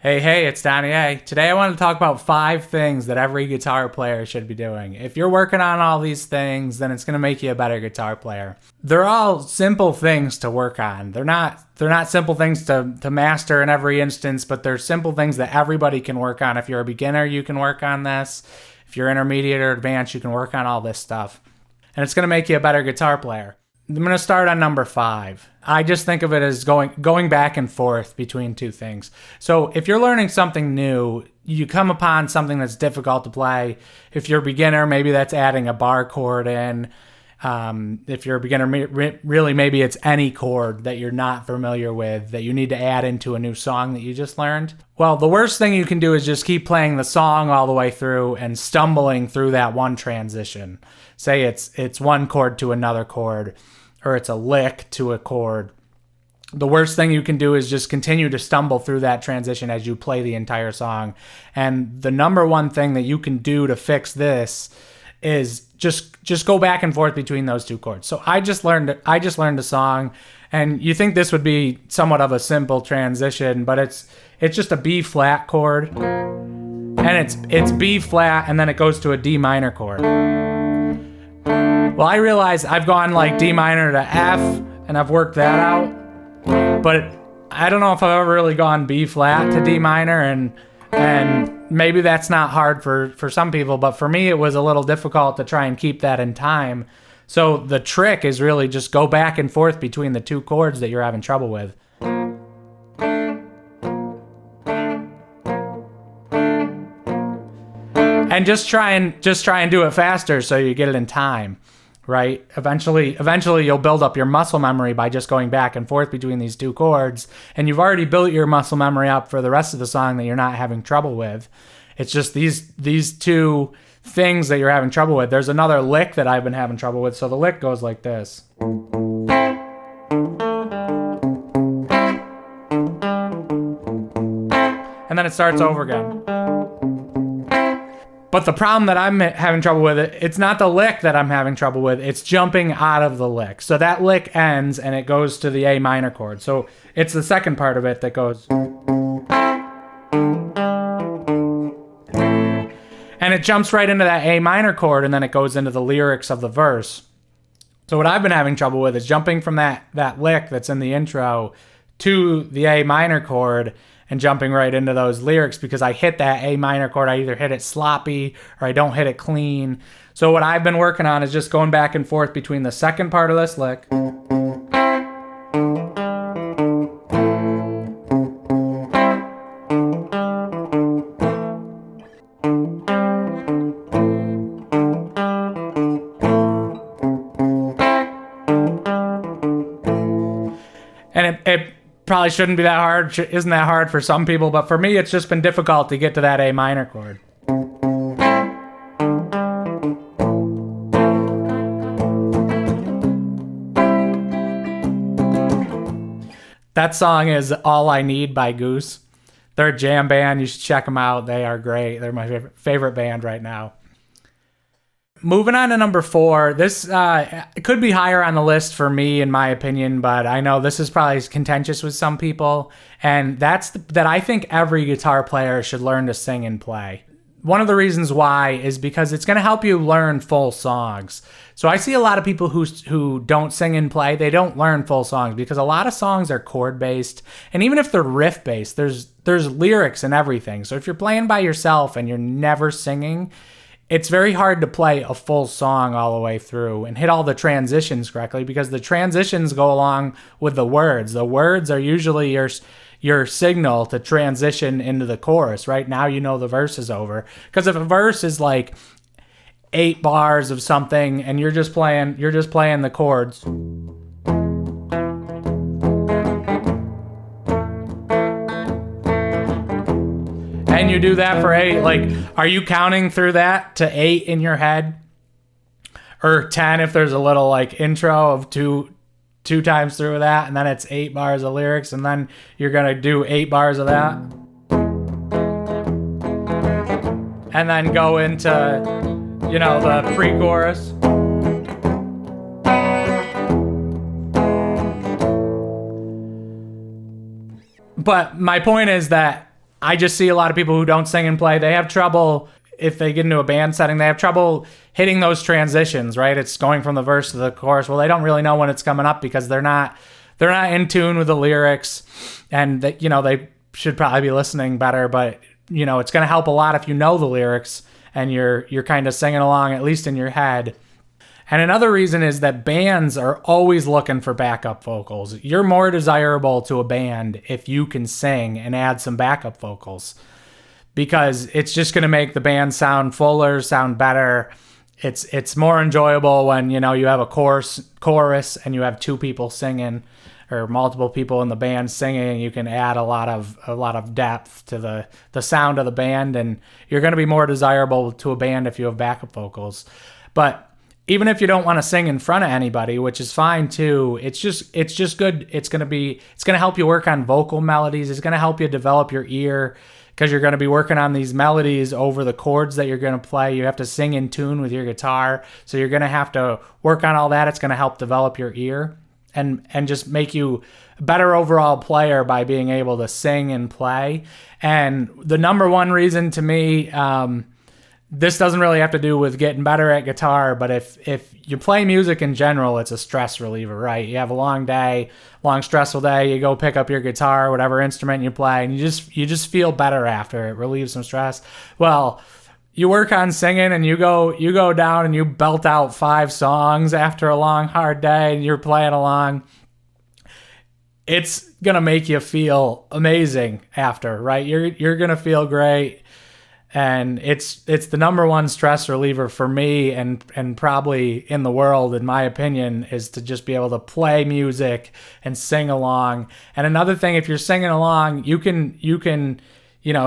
Hey, it's Donny A. Today I want to talk about 5 things that every guitar player should be doing. If you're working on all these things, then it's going to make you a better guitar player. They're all simple things to work on. They're not simple things to master in every instance, but they're simple things that everybody can work on. If you're a beginner, you can work on this. If you're intermediate or advanced, you can work on all this stuff. And it's going to make you a better guitar player. I'm going to start on number 5. I just think of it as going back and forth between two things. So if you're learning something new, you come upon something that's difficult to play. If you're a beginner, maybe that's adding a bar chord in. If you're a beginner, really maybe it's any chord that you're not familiar with that you need to add into a new song that you just learned. Well, the worst thing you can do is just keep playing the song all the way through and stumbling through that one transition. Say it's one chord to another chord, or it's a lick to a chord. The worst thing you can do is just continue to stumble through that transition as you play the entire song. And the number one thing that you can do to fix this is just go back and forth between those two chords. So I just learned a song, and you think this would be somewhat of a simple transition, but it's just a B flat chord, and it's B flat, and then it goes to a D minor chord. Well, I realize I've gone like D minor to F, and I've worked that out, but I don't know if I've ever really gone B flat to D minor, and maybe that's not hard for some people, but for me it was a little difficult to try and keep that in time. So the trick is really just go back and forth between the two chords that you're having trouble with. And just try and do it faster so you get it in time. Right? Eventually you'll build up your muscle memory by just going back and forth between these two chords, and you've already built your muscle memory up for the rest of the song that you're not having trouble with. It's just these two things that you're having trouble with. There's another lick that I've been having trouble with, so the lick goes like this. And then it starts over again. But the problem that I'm having trouble with, it's not the lick that I'm having trouble with, it's jumping out of the lick. So that lick ends and it goes to the A minor chord. So it's the second part of it that goes. And it jumps right into that A minor chord, and then it goes into the lyrics of the verse. So what I've been having trouble with is jumping from that lick that's in the intro to the A minor chord and jumping right into those lyrics, because I hit that A minor chord. I either hit it sloppy or I don't hit it clean. So what I've been working on is just going back and forth between the second part of this lick and it probably shouldn't be that hard, isn't that hard for some people, but for me it's just been difficult to get to that A minor chord. That song is All I Need by Goose. They're a jam band, you should check them out, they are great. They're my favorite band right now. Moving on to number 4, this could be higher on the list for me, in my opinion, but I know this is probably contentious with some people, and that I think every guitar player should learn to sing and play. One of the reasons why is because it's going to help you learn full songs. So I see a lot of people who don't sing and play, they don't learn full songs because a lot of songs are chord-based, and even if they're riff-based, there's lyrics and everything. So if you're playing by yourself and you're never singing, it's very hard to play a full song all the way through and hit all the transitions correctly, because the transitions go along with the words. The words are usually your signal to transition into the chorus. Right now you know the verse is over. Because if a verse is like 8 bars of something and you're just playing the chords, and you do that for 8, like, are you counting through that to 8 in your head? Or 10 if there's a little like intro of two times through that, and then it's 8 bars of lyrics, and then you're gonna do 8 bars of that, and then go into, the pre-chorus. But my point is that I just see a lot of people who don't sing and play. They have trouble, if they get into a band setting, they have trouble hitting those transitions, right? It's going from the verse to the chorus. Well, they don't really know when it's coming up because they're not in tune with the lyrics, and they should probably be listening better, but it's going to help a lot if you know the lyrics and you're kind of singing along, at least in your head. And another reason is that bands are always looking for backup vocals. You're more desirable to a band if you can sing and add some backup vocals, because it's just going to make the band sound fuller, sound better. It's more enjoyable when you have a chorus and you have two people singing, or multiple people in the band singing. You can add a lot of depth to the sound of the band, and you're going to be more desirable to a band if you have backup vocals. But even if you don't want to sing in front of anybody, which is fine too, it's just good. It's going to help you work on vocal melodies. It's going to help you develop your ear, because you're going to be working on these melodies over the chords that you're going to play. You have to sing in tune with your guitar, so you're going to have to work on all that. It's going to help develop your ear and just make you a better overall player by being able to sing and play. And the number one reason to me, this doesn't really have to do with getting better at guitar, but if you play music in general, it's a stress reliever, right? You have a long day, long stressful day, you go pick up your guitar, whatever instrument you play, and you just feel better after. It relieves some stress. Well, you work on singing and you go down and you belt out 5 songs after a long, hard day, and you're playing along. It's gonna make you feel amazing after, right? You're gonna feel great. And it's the number one stress reliever for me, and probably in the world, in my opinion, is to just be able to play music and sing along. And another thing, if you're singing along, you can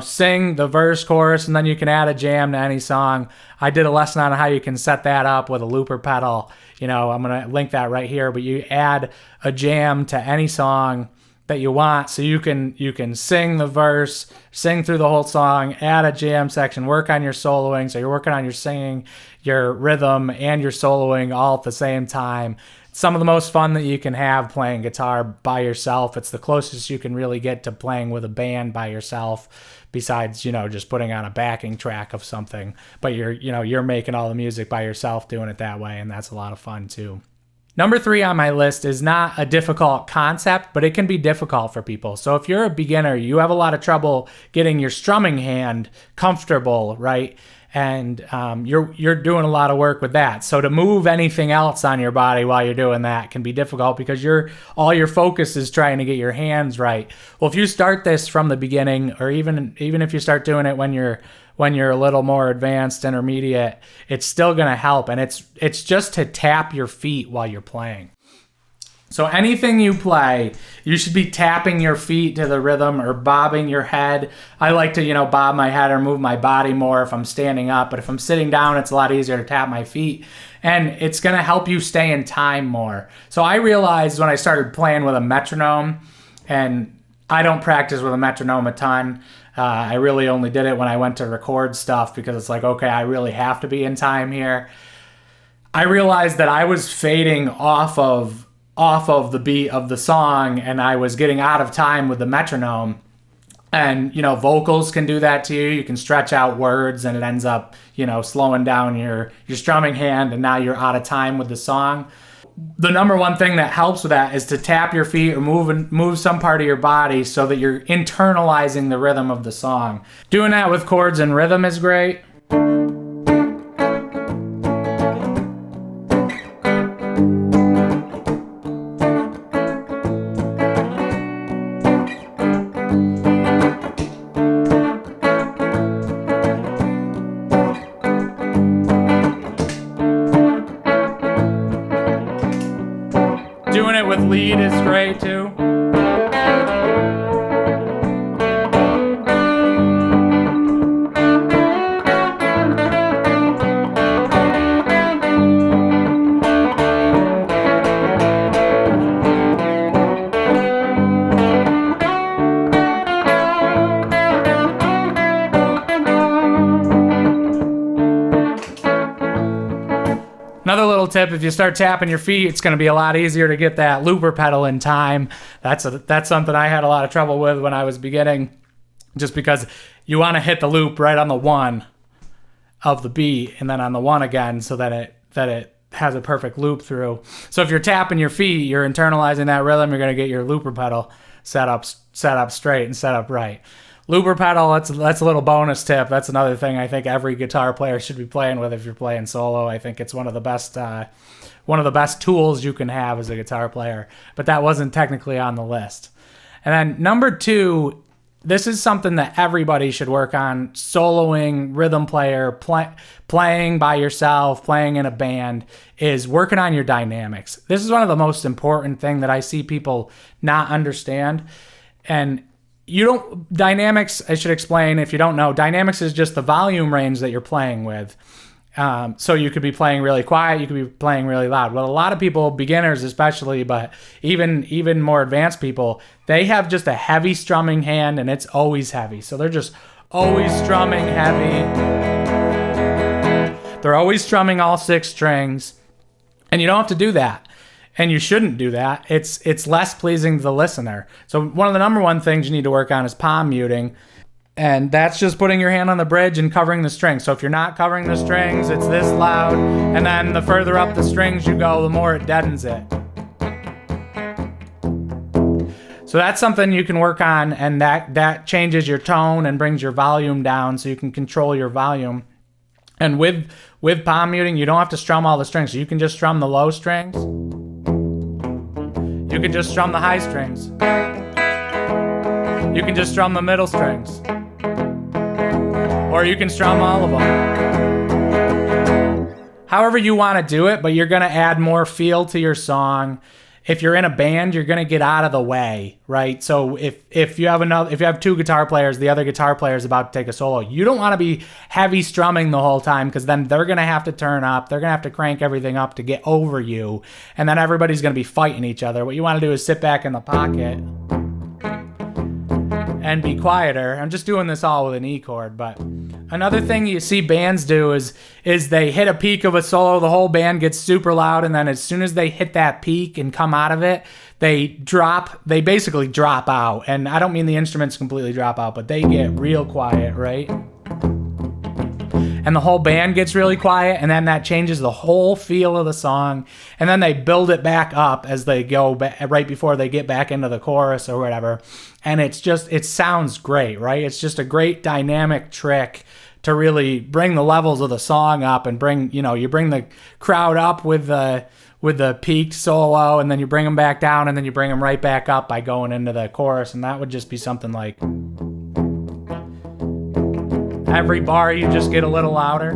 sing the verse, chorus, and then you can add a jam to any song. I did a lesson on how you can set that up with a looper pedal. I'm going to link that right here, but you add a jam to any song that you want, so you can sing the verse, sing through the whole song, add a jam section, work on your soloing. So you're working on your singing, your rhythm, and your soloing all at the same time. It's some of the most fun that you can have playing guitar by yourself. It's the closest you can really get to playing with a band by yourself, besides just putting on a backing track of something. But you're making all the music by yourself, doing it that way, and that's a lot of fun too. Number 3 on my list is not a difficult concept, but it can be difficult for people. So if you're a beginner, you have a lot of trouble getting your strumming hand comfortable, right? And you're doing a lot of work with that. So to move anything else on your body while you're doing that can be difficult, because all your focus is trying to get your hands right. Well, if you start this from the beginning, or even if you start doing it when you're a little more advanced, intermediate, it's still going to help. And it's just to tap your feet while you're playing. So anything you play, you should be tapping your feet to the rhythm, or bobbing your head. I like to, bob my head or move my body more if I'm standing up, but if I'm sitting down, it's a lot easier to tap my feet, and it's going to help you stay in time more. So I realized when I started playing with a metronome, and I don't practice with a metronome a ton. I really only did it when I went to record stuff, because it's like, okay, I really have to be in time here. I realized that I was fading off of the beat of the song, and I was getting out of time with the metronome. And vocals can do that to you. You can stretch out words, and it ends up slowing down your strumming hand, and now you're out of time with the song. The number one thing that helps with that is to tap your feet or move some part of your body, so that you're internalizing the rhythm of the song. Doing that with chords and rhythm is great. Doing it with lead is great too. Another little tip, if you start tapping your feet, it's going to be a lot easier to get that looper pedal in time. That's something I had a lot of trouble with when I was beginning. just because you want to hit the loop right on the 1 of the beat and then on the 1 again so that it has a perfect loop through. So if you're tapping your feet, you're internalizing that rhythm, you're going to get your looper pedal set up straight and set up right. Looper pedal, that's a little bonus tip. That's another thing I think every guitar player should be playing with if you're playing solo. I think it's one of the best tools you can have as a guitar player, but that wasn't technically on the list. And then number 2, this is something that everybody should work on: soloing, rhythm player, playing by yourself, playing in a band, is working on your dynamics. This is one of the most important thing that I see people not understand. And dynamics, I should explain if you don't know, dynamics is just the volume range that you're playing with. So you could be playing really quiet, you could be playing really loud. Well, a lot of people, beginners especially, but even more advanced people, they have just a heavy strumming hand and it's always heavy. So they're just always strumming heavy. They're always strumming all 6 strings. And you don't have to do that. And you shouldn't do that. It's less pleasing to the listener. So one of the number 1 things you need to work on is palm muting. And that's just putting your hand on the bridge and covering the strings. So if you're not covering the strings, it's this loud. And then the further up the strings you go, the more it deadens it. So that's something you can work on, and that changes your tone and brings your volume down so you can control your volume. And with palm muting, you don't have to strum all the strings. So you can just strum the low strings. You can just strum the high strings. You can just strum the middle strings. Or you can strum all of them. However you want to do it, but you're going to add more feel to your song. If you're in a band, you're going to get out of the way, right? So if you have 2 guitar players, the other guitar player is about to take a solo, you don't want to be heavy strumming the whole time, because then they're going to have to turn up. They're going to have to crank everything up to get over you, and then everybody's going to be fighting each other. What you want to do is sit back in the pocket and be quieter. I'm just doing this all with an E chord, but another thing you see bands do is they hit a peak of a solo, the whole band gets super loud, and then as soon as they hit that peak and come out of it, they basically drop out. And I don't mean the instruments completely drop out, but they get real quiet, right? And the whole band gets really quiet, and then that changes the whole feel of the song. And then they build it back up as they go right before they get back into the chorus or whatever. And it sounds great, right? It's just a great dynamic trick to really bring the levels of the song up and you bring the crowd up with the peaked solo, and then you bring them back down, and then you bring them right back up by going into the chorus. And that would just be something like, every bar you just get a little louder.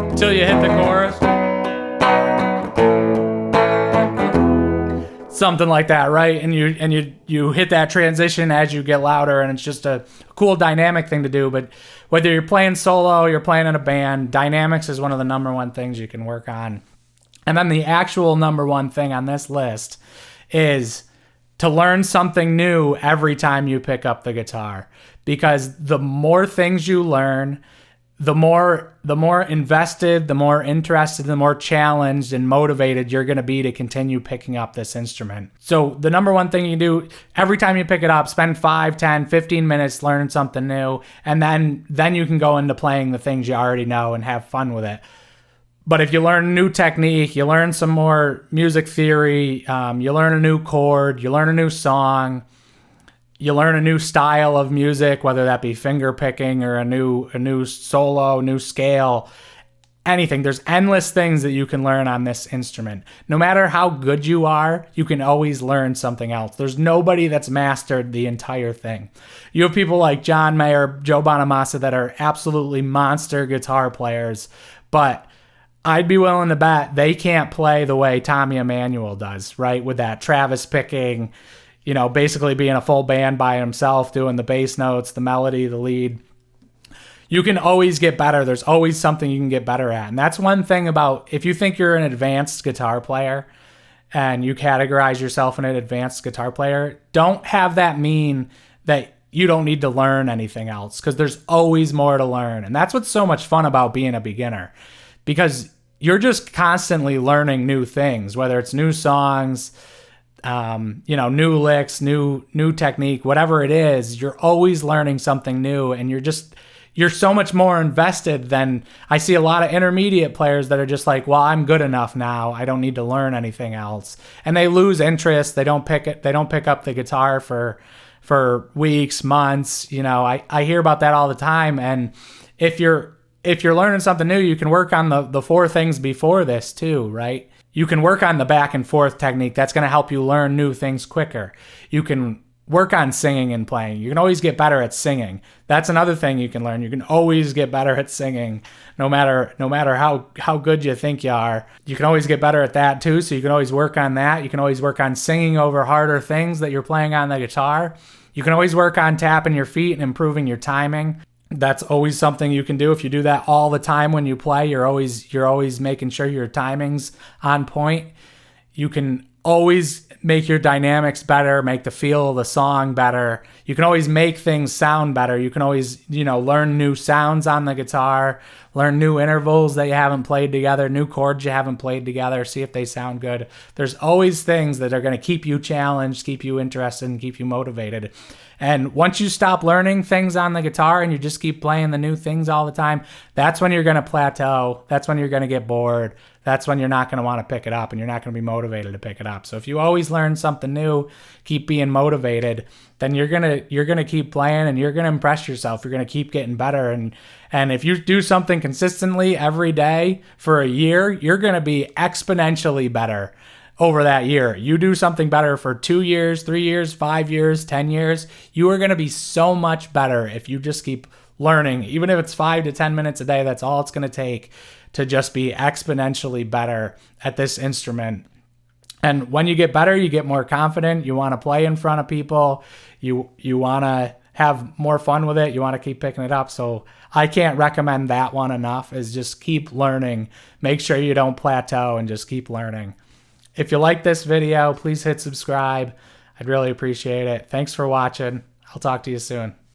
Until you hit the chorus. Something like that, right? And you hit that transition as you get louder, and it's just a cool dynamic thing to do. But whether you're playing solo, you're playing in a band, dynamics is one of the number 1 things you can work on. And then the actual number 1 thing on this list is to learn something new every time you pick up the guitar, because the more things you learn, the more invested, the more interested, the more challenged and motivated you're going to be to continue picking up this instrument. So the number 1 thing you do every time you pick it up, spend 5, 10, 15 minutes learning something new, and then you can go into playing the things you already know and have fun with it. But if you learn a new technique, you learn some more music theory, you learn a new chord, you learn a new song, you learn a new style of music, whether that be finger picking or a new solo, new scale, anything. There's endless things that you can learn on this instrument. No matter how good you are, you can always learn something else. There's nobody that's mastered the entire thing. You have people like John Mayer, Joe Bonamassa that are absolutely monster guitar players, but I'd be willing to bet they can't play the way Tommy Emmanuel does, right? With that Travis picking, basically being a full band by himself, doing the bass notes, the melody, the lead. You can always get better. There's always something you can get better at. And that's one thing about, if you think you're an advanced guitar player and you categorize yourself in an advanced guitar player, don't have that mean that you don't need to learn anything else, because there's always more to learn. And that's what's so much fun about being a beginner, because you're just constantly learning new things, whether it's new songs, you know, new licks, new technique, whatever it is, you're always learning something new, and you're so much more invested than I see a lot of intermediate players that are just like, well, I'm good enough now. I don't need to learn anything else. And they lose interest. They don't pick up the guitar for weeks, months. You know, I hear about that all the time. And if you're learning something new, you can work on the 4 things before this too, right? You can work on the back and forth technique. That's going to help you learn new things quicker. You can work on singing and playing. You can always get better at singing. That's another thing you can learn. You can always get better at singing, no matter how good you think you are. You can always get better at that too, so you can always work on that. You can always work on singing over harder things that you're playing on the guitar. You can always work on tapping your feet and improving your timing. That's always something you can do. If you do that all the time when you play, you're always making sure your timing's on point. You can always make your dynamics better, make the feel of the song better. You can always make things sound better. You can always, you know, learn new sounds on the guitar, learn new intervals that you haven't played together, new chords you haven't played together, see if they sound good. There's always things that are going to keep you challenged, keep you interested, and keep you motivated. And once you stop learning things on the guitar and you just keep playing the new things all the time, that's when you're going to plateau. That's when you're going to get bored. That's when you're not going to want to pick it up, and you're not going to be motivated to pick it up. So if you always learn something new, keep being motivated, then you're going to keep playing, and you're going to impress yourself. You're going to keep getting better. And if you do something consistently every day for a year, you're going to be exponentially better over that year. You do something better for 2 years, 3 years, 5 years, 10 years, you are going to be so much better if you just keep learning. Even if it's 5 to 10 minutes a day, that's all it's going to take to just be exponentially better at this instrument. And when you get better, you get more confident. You want to play in front of people. You want to have more fun with it. You want to keep picking it up. So I can't recommend that one enough, is just keep learning. Make sure you don't plateau and just keep learning. If you like this video, please hit subscribe. I'd really appreciate it. Thanks for watching. I'll talk to you soon.